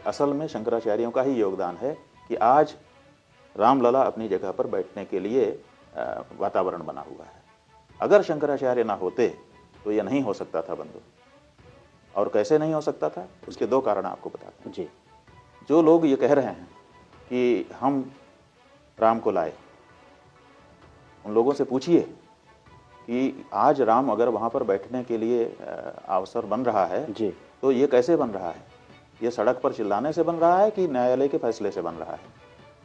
असल में शंकराचार्यों का ही योगदान है कि आज रामलला अपनी जगह पर बैठने के लिए वातावरण बना हुआ है। अगर शंकराचार्य ना होते तो ये नहीं हो सकता था बंधु। और कैसे नहीं हो सकता था, उसके दो कारण आपको बताते हैं जी। जो लोग ये कह रहे हैं कि हम राम को लाए, उन लोगों से पूछिए कि आज राम अगर वहाँ पर बैठने के लिए अवसर बन रहा है जी, तो ये कैसे बन रहा है? ये सड़क पर चिल्लाने से बन रहा है कि न्यायालय के फैसले से बन रहा है?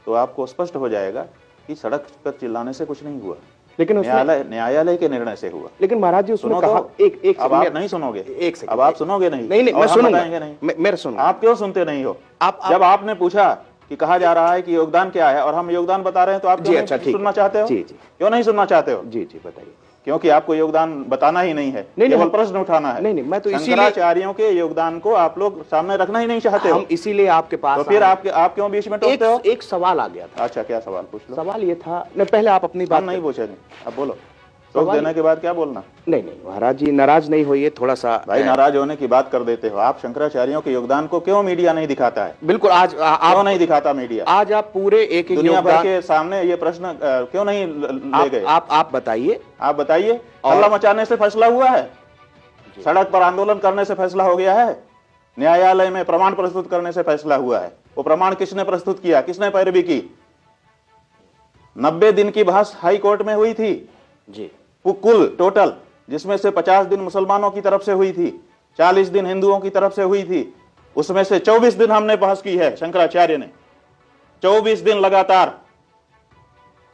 तो आपको स्पष्ट हो जाएगा कि सड़क पर चिल्लाने से कुछ नहीं हुआ, लेकिन न्यायालय के निर्णय से हुआ। लेकिन महाराज जी उसने कहा एक अब आप नहीं सुनोगे, एक सेकंड, अब आप सुनोगे नहीं? नहीं मैं सुनूंगा नहीं, मैं सुनूंगा। आप क्यों सुनते नहीं हो? जब आपने पूछा कि कहा जा रहा है कि योगदान क्या है और हम योगदान बता रहे हैं, तो आप क्यों नहीं सुनना चाहते हो? जी जी, क्यों नहीं सुनना चाहते हो? जी जी बताइए। क्योंकि आपको योगदान बताना ही नहीं है, केवल प्रश्न उठाना है। नहीं मैं तो शंकराचार्यों के योगदान को आप लोग सामने रखना ही नहीं चाहते हो। हम इसीलिए आपके पास, तो फिर आप क्यों बीच में टोकते हो? एक सवाल आ गया था। अच्छा, क्या सवाल? पूछ लो। सवाल ये था, पहले आप अपनी बात नहीं पूछे, अब बोलो। टोक देने के बाद क्या बोलना? नहीं महाराज जी नाराज नहीं होइए, थोड़ा सा भाई नाराज होने की बात कर देते हो आप। शंकराचार्यों के योगदान को क्यों मीडिया नहीं दिखाता है? बिल्कुल, आज क्यों नहीं दिखाता मीडिया? आज आप पूरे एक दुनिया भर के सामने ये प्रश्न क्यों नहीं ले गए? आप बताइए, आप बताइए। हल्ला मचाने से फैसला हुआ है? सड़क पर आंदोलन करने से फैसला हो गया है? न्यायालय में प्रमाण प्रस्तुत करने से फैसला हुआ है? वो प्रमाण किसने प्रस्तुत किया, किसने पैरवी की? 90 दिन की बहस हाई कोर्ट में हुई थी जी, कुल टोटल, जिसमें से 50 दिन मुसलमानों की तरफ से हुई थी, 40 दिन हिंदुओं की तरफ से हुई थी। उसमें से 24 दिन हमने बहस की है, शंकराचार्य ने 24 दिन लगातार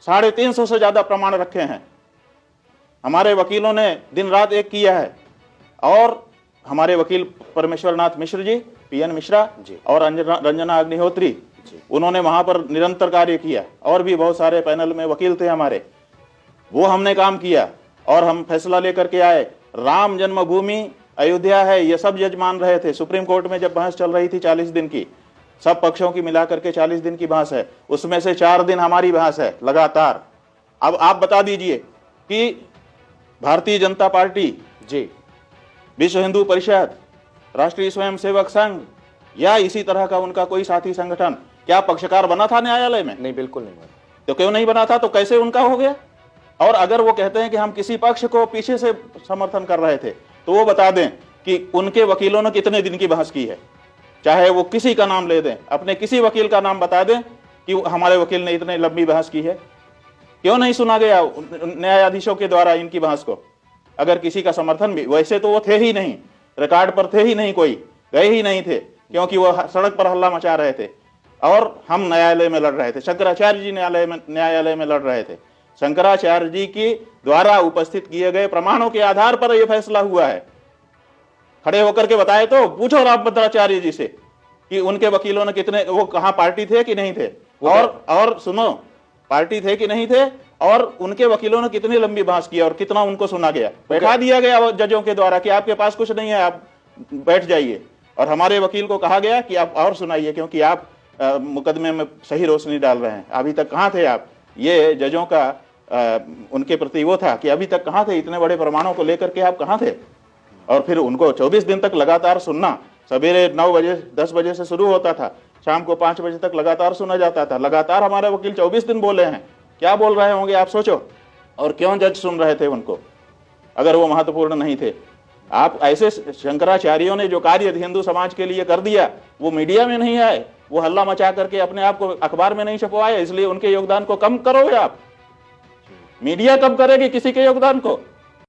350 से ज्यादा प्रमाण रखे हैं। हमारे वकीलों ने दिन रात एक किया है, और हमारे वकील परमेश्वरनाथ मिश्र जी, पीएन मिश्रा जी, और रंजना अग्निहोत्री, उन्होंने वहां पर निरंतर कार्य किया। और भी बहुत सारे पैनल में वकील थे हमारे, वो हमने काम किया और हम फैसला लेकर के आए। राम जन्मभूमि अयोध्या है, ये सब जज मान रहे थे। सुप्रीम कोर्ट में जब बहस चल रही थी 40 दिन की, सब पक्षों की मिलाकर के 40 दिन की बहस है, उसमें से 4 दिन हमारी बहस है लगातार। अब आप बता दीजिए कि भारतीय जनता पार्टी जी, विश्व हिंदू परिषद, राष्ट्रीय स्वयंसेवक संघ या इसी तरह का उनका कोई साथी संगठन क्या पक्षकार बना था न्यायालय में? नहीं, बिल्कुल नहीं बना। तो क्यों नहीं बना था? तो कैसे उनका हो गया? और अगर वो कहते हैं कि हम किसी पक्ष को पीछे से समर्थन कर रहे थे, तो वो बता दें कि उनके वकीलों ने कितने दिन की बहस की है। चाहे वो किसी का नाम ले दें, अपने किसी वकील का नाम बता दें कि हमारे वकील ने इतने लंबी बहस की है। क्यों नहीं सुना गया न्यायाधीशों के द्वारा इनकी बहस को? अगर किसी का समर्थन भी, वैसे तो वो थे ही नहीं, रिकॉर्ड पर थे ही नहीं, कोई गए ही नहीं थे, क्योंकि वो सड़क पर हल्ला मचा रहे थे और हम न्यायालय में लड़ रहे थे। शंकराचार्य जी न्यायालय में लड़ रहे थे। शंकराचार्य जी के द्वारा उपस्थित किए गए प्रमाणों के आधार पर यह फैसला हुआ है। खड़े होकर के बताए तो, पूछो रामभद्राचार्य जी से कि उनके वकीलों ने कितने, वो कहां पार्टी थे कि नहीं थे, और सुनो, पार्टी थे कि नहीं थे, और उनके वकीलों ने कितनी लंबी बहस की और कितना उनको सुना गया। बैठा दिया गया जजों के द्वारा कि आपके पास कुछ नहीं है, आप बैठ जाइए। और हमारे वकील को कहा गया कि आप और सुनाइए, क्योंकि आप मुकदमे में सही रोशनी डाल रहे हैं। अभी तक कहां थे आप? ये जजों का उनके प्रति वो था कि अभी तक कहां थे, इतने बड़े प्रमाणों को लेकर के आप कहां थे? और फिर उनको 24 दिन तक लगातार सुनना। सवेरे 9 बजे 10 बजे से शुरू होता था, शाम को 5 बजे तक लगातार सुना जाता था। लगातार हमारे वकील 24 दिन बोले हैं। क्या बोल रहे होंगे आप सोचो। और क्यों जज सुन रहे थे उनको, अगर वो महत्वपूर्ण नहीं थे? आप ऐसे शंकराचार्यों ने जो कार्य हिंदू समाज के लिए कर दिया, वो मीडिया में नहीं आए, वो हल्ला मचा करके अपने आप को अखबार में नहीं छपवाए, इसलिए उनके योगदान को कम करोगे आप। मीडिया कम करेगी किसी के योगदान को?